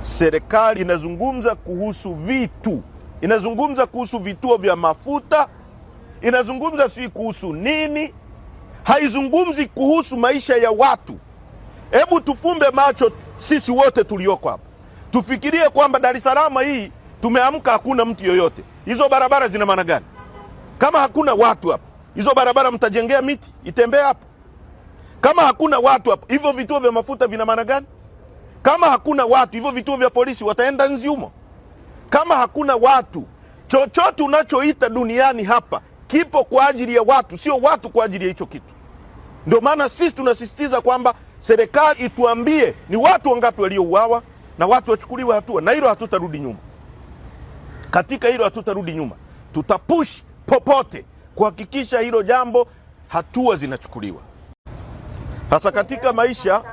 serikali inazungumza kuhusu vitu, inazungumza kuhusu vituo vya mafuta, inazungumza si kuhusu nini, haizungumzi kuhusu maisha ya watu. Hebu tufumbe macho sisi wote tulioko hapa, tufikirie kwamba Dar es Salaam hii tumeamka hakuna mtu yoyote. Hizo barabara zina maana gani? Kama hakuna watu hapa, hizo barabara mtajengea miti itembea hapa? Kama hakuna watu hapa, hivyo vituo vya mafuta vina maana gani? Kama hakuna watu, hivyo vituo vya polisi wataenda nzi humo? Kama hakuna watu, chochote unachoita duniani hapa kipo kwa ajili ya watu, sio watu kwa ajili ya hicho kitu. Ndio maana sisi tunasisitiza kwamba serikali ituambie ni watu wangapi waliouawa na watu wachukuliwe hatua, na hilo hatutarudi nyuma. Katika hilo hatutarudi nyuma, tutapush popote kuhakikisha hilo jambo hatua zinachukuliwa. Hasa katika maisha,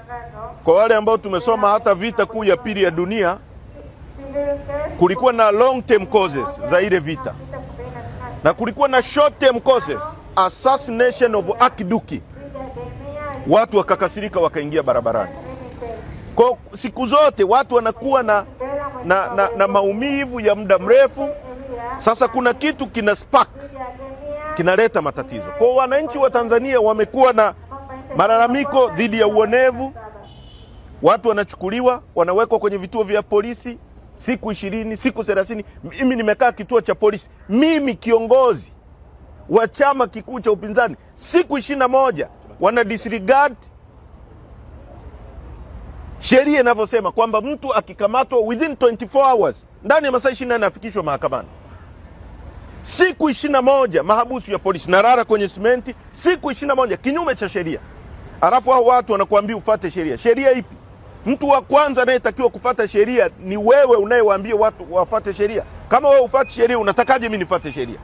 kwa wale ambao tumesoma hata vita kuu ya pili ya dunia, kulikuwa na long term causes za ile vita na kulikuwa na short term causes. Assassination of Archduke, watu wakakasirika wakaingia barabarani. Kwa siku zote watu wanakuwa na maumivu ya muda mrefu. Sasa kuna kitu kina spark, kinaleta matatizo. Kwa wananchi wa Tanzania wamekuwa na malalamiko dhidi ya uonevu. Watu wanachukuliwa, wanawekwa kwenye vituo vya polisi siku 20, siku 30. Mimi nimekaa kituo cha polisi, mimi kiongozi wa chama kikuu cha upinzani, siku 21 wana disregard sheria inavyosema kwamba mtu akikamatwa within 24 hours, ndani ya masaa 24 afikishwe mahakamani. Siku 21 mahabusu ya polisi, narara kwenye simenti siku 21 kinyume cha sheria. Alafu hao watu wanakuambia ufuate sheria. Sheria ipi? Mtu wa kwanza anayetakiwa kufuata sheria ni wewe unayewaambia watu wafuate sheria. Kama wewe ufuate sheria, unatakaje mimi nifuate sheria?